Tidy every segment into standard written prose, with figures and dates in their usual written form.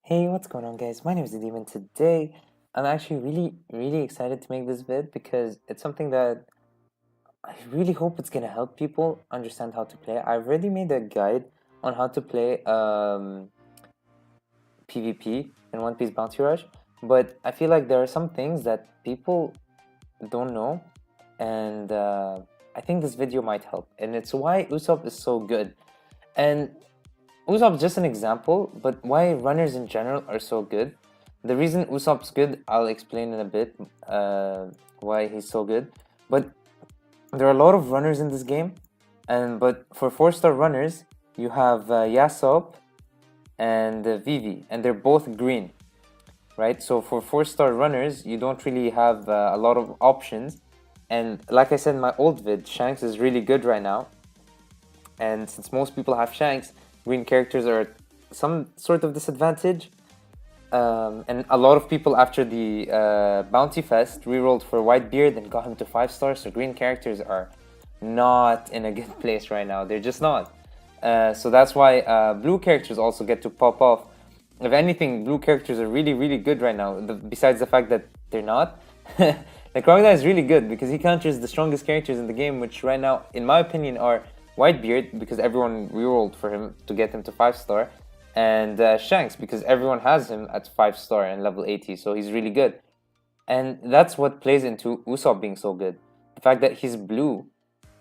Hey, what's going on, guys? My name is Nadeem, and today I'm actually really excited to make this vid because it's something that I really hope it's gonna help people understand how to play. I've already made a guide on how to play PvP in One Piece Bounty Rush, but I feel like there are some things that people don't know, and I think this video might help. And it's why Usopp is so good. And Usopp is just an example, but why runners in general are so good. The reason Usopp's good, I'll explain in a bit why he's so good. But there are a lot of runners in this game, but for 4-star runners, you have Yasop and Vivi, and they're both green, right? So for 4-star runners, you don't really have a lot of options. And like I said in my old vid, Shanks is really good right now. And since most people have Shanks, green characters are some sort of disadvantage. And a lot of people after the Bounty Fest rerolled for Whitebeard and got him to 5-star, so green characters are not in a good place right now. They're just not. So that's why blue characters also get to pop off. If anything, blue characters are really good right now, besides the fact that they're not. The Crocodile is really good because he counters the strongest characters in the game, which right now, in my opinion, are Whitebeard, because everyone rerolled for him to get him to 5-star, and Shanks, because everyone has him at 5-star and level 80, so he's really good. And that's what plays into Usopp being so good. The fact that he's blue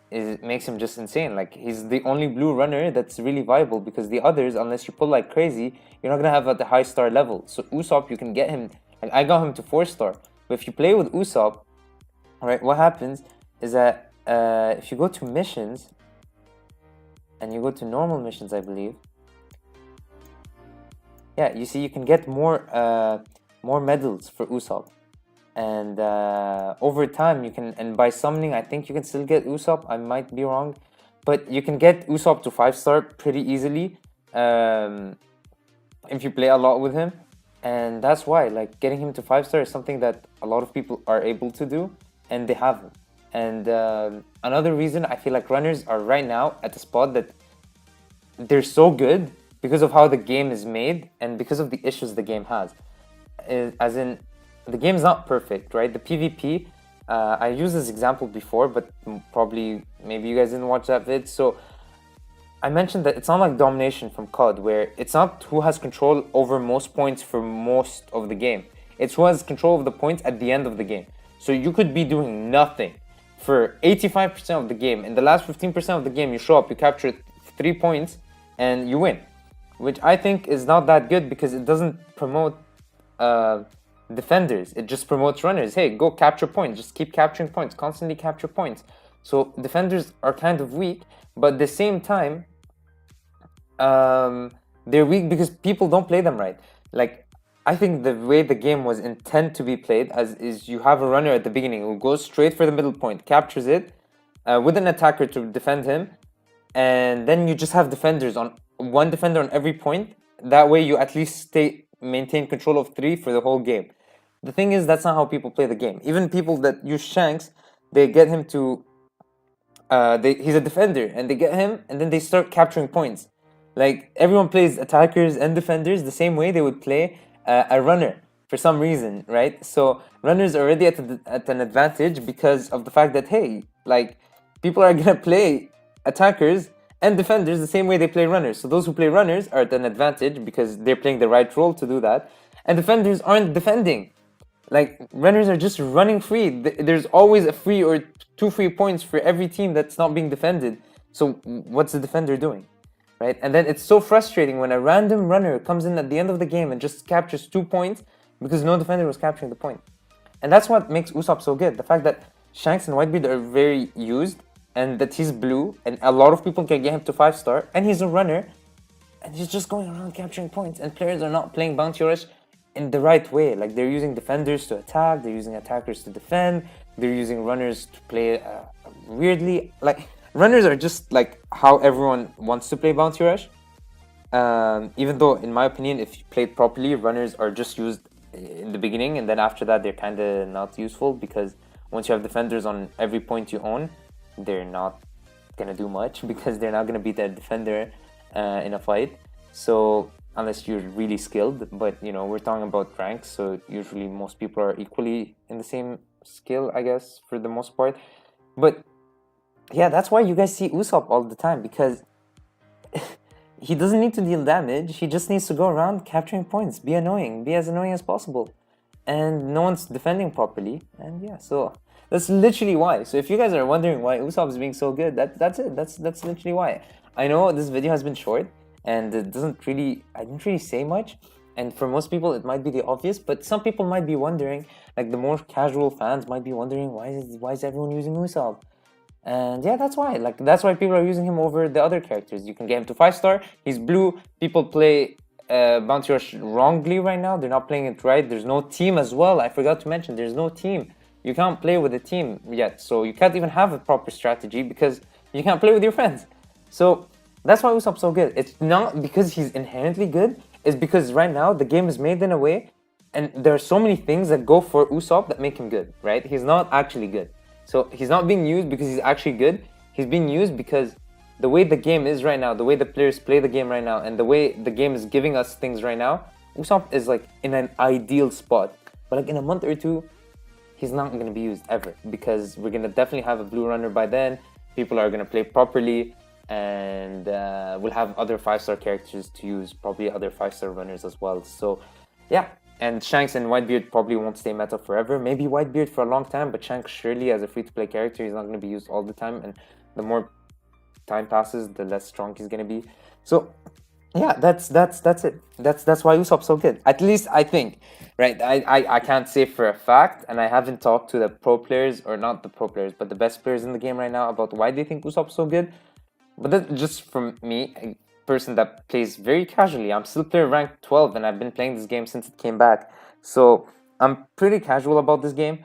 makes him just insane. Like, he's the only blue runner that's really viable, because the others, unless you pull like crazy, you're not gonna have at the high star level. So Usopp, you can get him, like I got him to 4-star. But if you play with Usopp, right, what happens is that if you go to missions, and you go to normal missions, I believe. Yeah, you see, you can get more medals for Usopp, and over time you can, and by summoning, I think you can still get Usopp. I might be wrong, but you can get Usopp to 5-star pretty easily if you play a lot with him, and that's why, like, getting him to 5-star is something that a lot of people are able to do, and they have him. And another reason I feel like runners are right now at the spot that they're so good because of how the game is made and because of the issues the game has. As in, the game's not perfect, right? The PvP, I used this example before, but probably maybe you guys didn't watch that vid. So I mentioned that it's not like domination from COD, where it's not who has control over most points for most of the game. It's who has control of the points at the end of the game. So you could be doing nothing for 85% of the game. In the last 15% of the game, you show up, you capture 3 points, and you win. Which I think is not that good, because it doesn't promote defenders. It just promotes runners. Hey, go capture points. Just keep capturing points. Constantly capture points. So defenders are kind of weak, but at the same time, they're weak because people don't play them right. Like, I think the way the game was intended to be played is you have a runner at the beginning who goes straight for the middle point, captures it with an attacker to defend him, and then you just have defenders on one defender on every point. That way you at least maintain control of 3 for the whole game. The thing is, that's not how people play the game. Even people that use Shanks, they get him to he's a defender, and they get him, and then they start capturing points. Like, everyone plays attackers and defenders the same way they would play a runner for some reason, right? So runners are already at an advantage because of the fact that, hey, like, people are gonna play attackers and defenders the same way they play runners. So those who play runners are at an advantage because they're playing the right role to do that, and defenders aren't defending. Like, runners are just running free. There's always a free or 2 free points for every team that's not being defended. So what's the defender doing? Right? And then it's so frustrating when a random runner comes in at the end of the game and just captures 2 points because no defender was capturing the point. And that's what makes Usopp so good. The fact that Shanks and Whitebeard are very used, and that he's blue, and a lot of people can get him to 5-star, and he's a runner, and he's just going around capturing points, and players are not playing Bounty Rush in the right way. Like, they're using defenders to attack, they're using attackers to defend, they're using runners to play weirdly. Like, runners are just like how everyone wants to play Bounty Rush. Even though, in my opinion, if you play it properly, runners are just used in the beginning, and then after that they're kind of not useful, because once you have defenders on every point you own, they're not gonna do much because they're not gonna beat that defender in a fight. So unless you're really skilled. But you know, we're talking about ranks, so usually most people are equally in the same skill, I guess, for the most part. But yeah, that's why you guys see Usopp all the time, because he doesn't need to deal damage. He just needs to go around capturing points, be annoying, be as annoying as possible, and no one's defending properly. And yeah, so that's literally why. So if you guys are wondering why Usopp is being so good, that's it. That's literally why. I know this video has been short and it doesn't really, I didn't really say much. And for most people, it might be the obvious, but some people might be wondering, like the more casual fans might be wondering, why is everyone using Usopp? And yeah, that's why. Like that's why people are using him over the other characters. You can get him to 5-star. He's blue. People play Bounty Rush wrongly right now. They're not playing it right. There's no team as well. I forgot to mention there's no team. You can't play with a team yet, so you can't even have a proper strategy because you can't play with your friends. So that's why Usopp's so good. It's not because he's inherently good. It's because right now the game is made in a way, and there are so many things that go for Usopp that make him good. Right? He's not actually good. So he's not being used because he's actually good. He's being used because the way the game is right now, the way the players play the game right now, and the way the game is giving us things right now, Usopp is like in an ideal spot. But like in a month or two, he's not going to be used ever, because we're going to definitely have a blue runner by then. People are going to play properly, and we'll have other 5-star characters to use, probably other 5-star runners as well. So yeah. And Shanks and Whitebeard probably won't stay meta forever. Maybe Whitebeard for a long time, but Shanks surely as a free-to-play character, he's not going to be used all the time. And the more time passes, the less strong he's going to be. So yeah, that's it. That's why Usopp's so good. At least I think, right? I can't say for a fact, and I haven't talked to the pro players, or not the pro players, but the best players in the game right now about why they think Usopp's so good. But that's just from me, a person that plays very casually. I'm still player rank 12, and I've been playing this game since it came back. So I'm pretty casual about this game.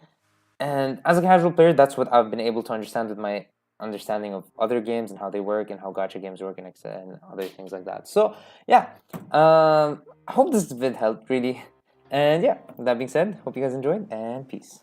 And as a casual player, that's what I've been able to understand with my understanding of other games and how they work and how gacha games work, and other things like that. So yeah, I hope this vid helped really. And yeah, that being said, hope you guys enjoyed, and peace.